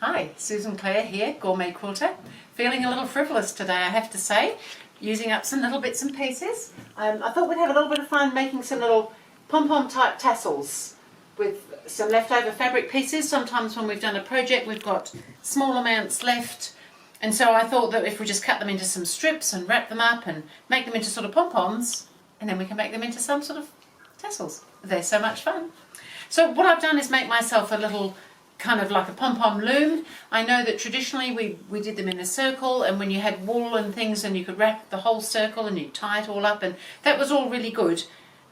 Hi, Susan Clare here, GourmetQuilter. Feeling a little frivolous today, I have to say, using up some little bits and pieces. I thought we'd have a little bit of fun making some little pom-pom type tassels with some leftover fabric pieces. Sometimes when we've done a project we've got small amounts left, and so I thought that if we just cut them into some strips and wrap them up and make them into sort of pom-poms, and then we can make them into some sort of tassels. They're so much fun. So what I've done is make myself a little kind of like a pom-pom loom. I know that traditionally we did them in a circle, and when you had wool and things and you could wrap the whole circle and you tie it all up, and that was all really good,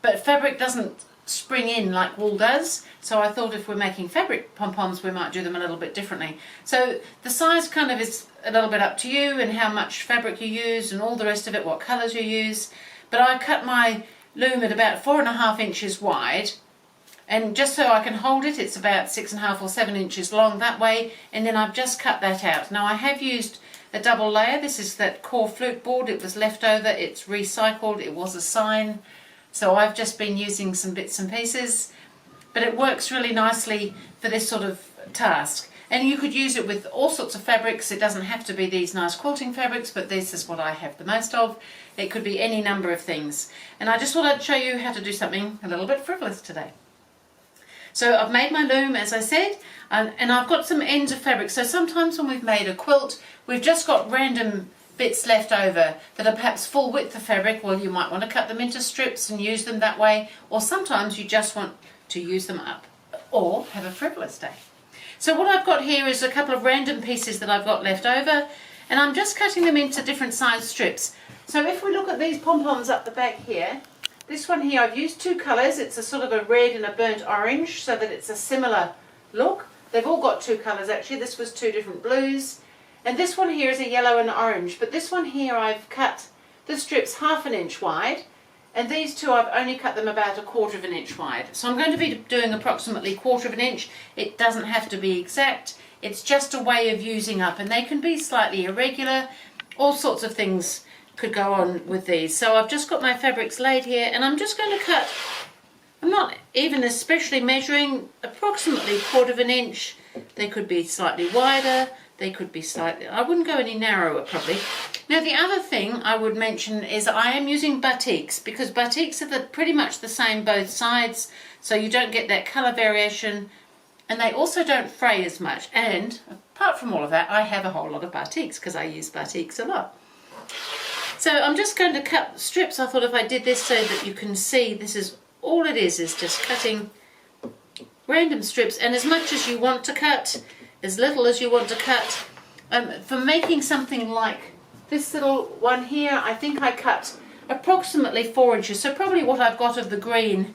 but fabric doesn't spring in like wool does, so I thought if we're making fabric pom-poms we might do them a little bit differently. So the size kind of is a little bit up to you and how much fabric you use and all the rest of it, what colours you use, but I cut my loom at about 4.5 inches wide. And just so I can hold it, it's about 6.5 or 7 inches long that way, and then I've just cut that out. Now I have used a double layer. This is that core flute board. It was left over, it's recycled, it was a sign. So I've just been using some bits and pieces, but it works really nicely for this sort of task. And you could use it with all sorts of fabrics. It doesn't have to be these nice quilting fabrics, but this is what I have the most of. It could be any number of things. And I just thought I'd show you how to do something a little bit frivolous today. So I've made my loom, as I said, and I've got some ends of fabric. So sometimes when we've made a quilt, we've just got random bits left over that are perhaps full width of fabric. Well, you might want to cut them into strips and use them that way, or sometimes you just want to use them up or have a frivolous day. So what I've got here is a couple of random pieces that I've got left over, and I'm just cutting them into different size strips. So if we look at these pom-poms up the back here, this one here, I've used two colours. It's a sort of a red and a burnt orange, so that it's a similar look. They've all got two colours actually. This was two different blues. And this one here is a yellow and orange. But this one here I've cut the strips 1/2 inch wide. And these two I've only cut them about 1/4 inch wide. So I'm going to be doing approximately 1/4 inch. It doesn't have to be exact. It's just a way of using up. And they can be slightly irregular. All sorts of things could go on with these. So I've just got my fabrics laid here, and I'm just going to cut, I'm not even especially measuring, approximately 1/4 inch. They could be slightly wider, they could be slightly, I wouldn't go any narrower probably. Now the other thing I would mention is I am using batiks, because batiks are pretty much the same both sides, so you don't get that colour variation, and they also don't fray as much. And apart from all of that, I have a whole lot of batiks because I use batiks a lot. So I'm just going to cut strips. I thought if I did this so that you can see, this is all it is just cutting random strips, and as much as you want to cut, as little as you want to cut. For making something like this little one here, I think I cut approximately 4 inches, so probably what I've got of the green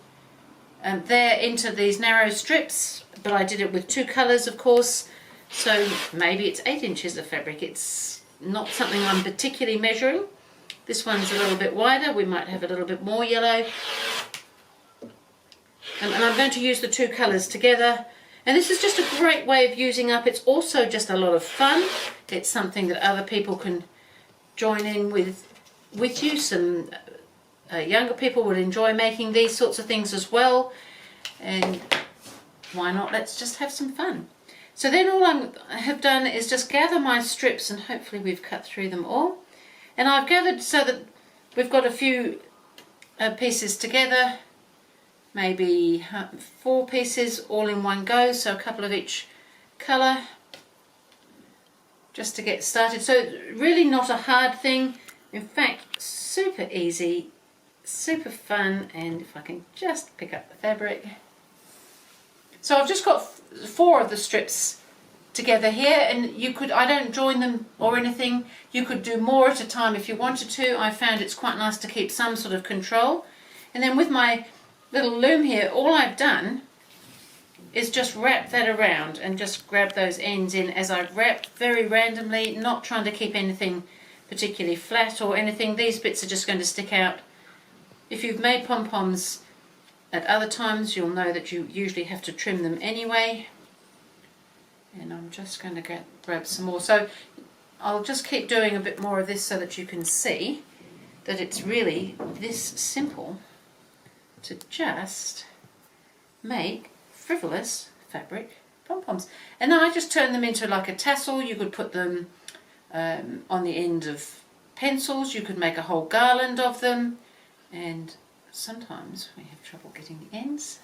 there into these narrow strips, but I did it with two colours of course, so maybe it's 8 inches of fabric. It's not something I'm particularly measuring. This one's a little bit wider, we might have a little bit more yellow. And I'm going to use the two colours together. And this is just a great way of using up. It's also just a lot of fun. It's something that other people can join in with you. Some younger people would enjoy making these sorts of things as well. And why not? Let's just have some fun. So then all I have done is just gather my strips, and hopefully we've cut through them all. And I've gathered so that we've got a few pieces together, maybe 4 pieces all in one go, so a couple of each colour, just to get started. So really not a hard thing, in fact super easy, super fun. And if I can just pick up the fabric. So I've just got 4 of the strips together here, and you could, I don't join them or anything, you could do more at a time if you wanted to. I found it's quite nice to keep some sort of control. And then with my little loom here, all I've done is just wrap that around and just grab those ends in as I wrap, very randomly, not trying to keep anything particularly flat or anything. These bits are just going to stick out. If you've made pom-poms at other times, you'll know that you usually have to trim them anyway. And I'm just going to grab some more. So I'll just keep doing a bit more of this so that you can see that it's really this simple to just make frivolous fabric pom-poms. And then I just turn them into like a tassel. You could put them on the end of pencils. You could make a whole garland of them. And sometimes we have trouble getting the ends.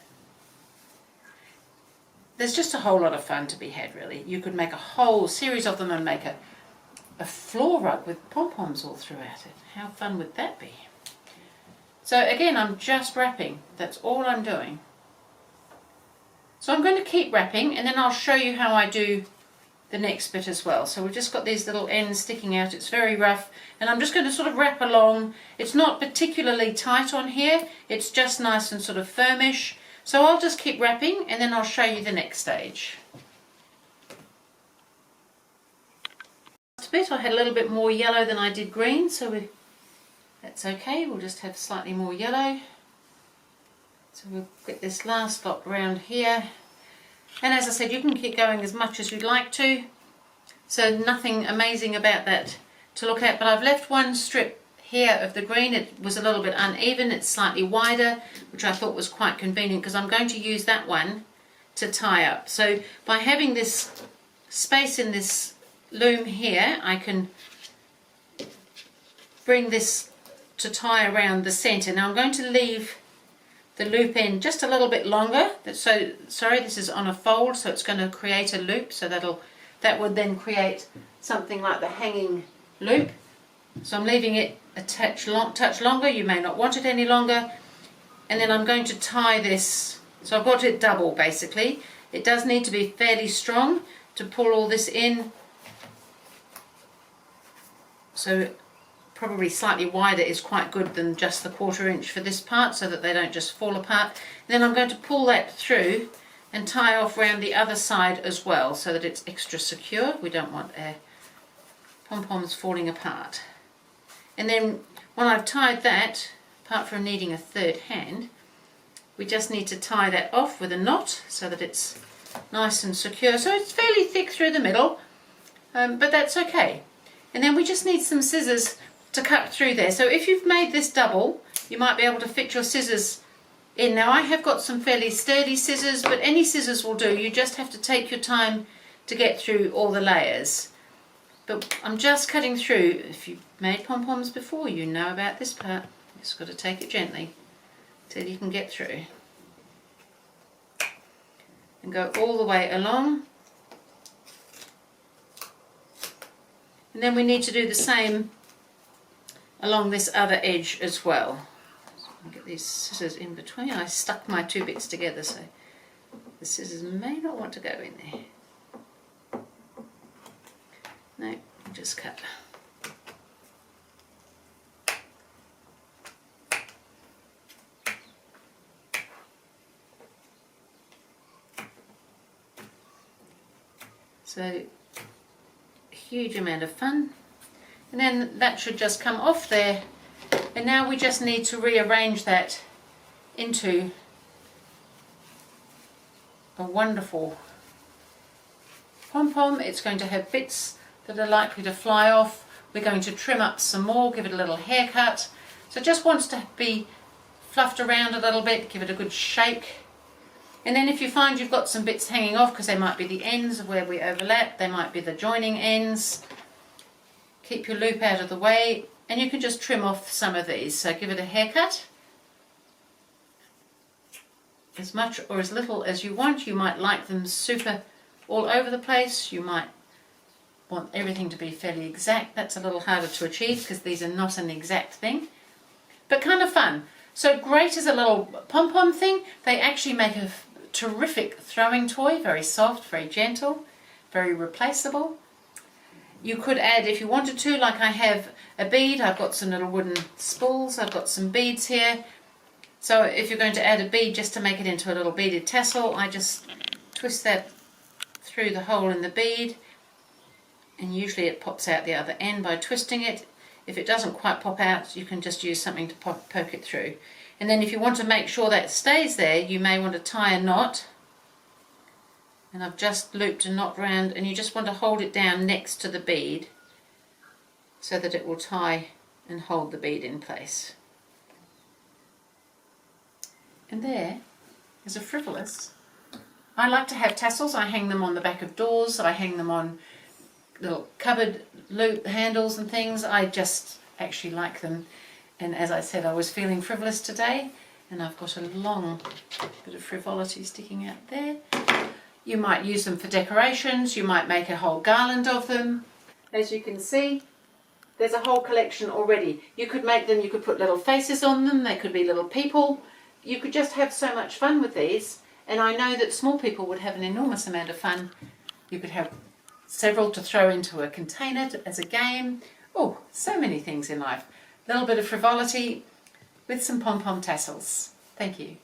There's just a whole lot of fun to be had, really. You could make a whole series of them and make a floor rug with pom-poms all throughout it. How fun would that be? So again, I'm just wrapping. That's all I'm doing. So I'm going to keep wrapping, and then I'll show you how I do the next bit as well. So we've just got these little ends sticking out. It's very rough, and I'm just going to sort of wrap along. It's not particularly tight on here. It's just nice and sort of firmish. So I'll just keep wrapping, and then I'll show you the next stage. Last bit, I had a little bit more yellow than I did green, so that's okay. We'll just have slightly more yellow. So we'll get this last lot around here. And as I said, you can keep going as much as you'd like to. So nothing amazing about that to look at, but I've left one strip here of the green. It was a little bit uneven. It's slightly wider, which I thought was quite convenient because I'm going to use that one to tie up. So by having this space in this loom here, I can bring this to tie around the center. Now I'm going to leave the loop end just a little bit longer. So sorry, this is on a fold, so it's going to create a loop. So that would then create something like the hanging loop. So I'm leaving it a touch longer. You may not want it any longer. And then I'm going to tie this. So I've got it double basically. It does need to be fairly strong to pull all this in. So probably slightly wider is quite good than just the 1/4 inch for this part, so that they don't just fall apart. And then I'm going to pull that through and tie off around the other side as well, so that it's extra secure. We don't want our pom-poms falling apart. And then when I've tied that, apart from needing a third hand, we just need to tie that off with a knot so that it's nice and secure. So it's fairly thick through the middle, but that's okay. And then we just need some scissors to cut through there. So if you've made this double, you might be able to fit your scissors in. Now I have got some fairly sturdy scissors, but any scissors will do. You just have to take your time to get through all the layers. But I'm just cutting through. If you've made pom-poms before, you know about this part. You just got to take it gently till you can get through. And go all the way along. And then we need to do the same along this other edge as well. So I'll get these scissors in between. I stuck my two bits together, so the scissors may not want to go in there. No, just cut. So a huge amount of fun. And then that should just come off there, and now we just need to rearrange that into a wonderful pom-pom. It's going to have bits that are likely to fly off. We're going to trim up some more, give it a little haircut. So it just wants to be fluffed around a little bit, give it a good shake. And then if you find you've got some bits hanging off, because they might be the ends of where we overlap, they might be the joining ends, keep your loop out of the way, and you can just trim off some of these. So give it a haircut, as much or as little as you want. You might like them super all over the place. You might want everything to be fairly exact. That's a little harder to achieve because these are not an exact thing, but kind of fun. So great as a little pom-pom thing. They actually make a terrific throwing toy, very soft, very gentle, very replaceable. You could add, if you wanted to, like I have a bead, I've got some little wooden spools, I've got some beads here. So if you're going to add a bead just to make it into a little beaded tassel, I just twist that through the hole in the bead, and usually it pops out the other end by twisting it. If it doesn't quite pop out, you can just use something to poke it through. And then if you want to make sure that stays there, you may want to tie a knot. And I've just looped a knot round, and you just want to hold it down next to the bead so that it will tie and hold the bead in place. And there is a frivolous I like to have tassels. I hang them on the back of doors. I hang them on little cupboard loop handles and things. I just actually like them. And as I said, I was feeling frivolous today, and I've got a long bit of frivolity sticking out there. You might use them for decorations. You might make a whole garland of them. As you can see, there's a whole collection already. You could make them, you could put little faces on them. They could be little people. You could just have so much fun with these. And I know that small people would have an enormous amount of fun. You could have several to throw into a container as a game. Oh, so many things in life. A little bit of frivolity with some pom-pom tassels. Thank you.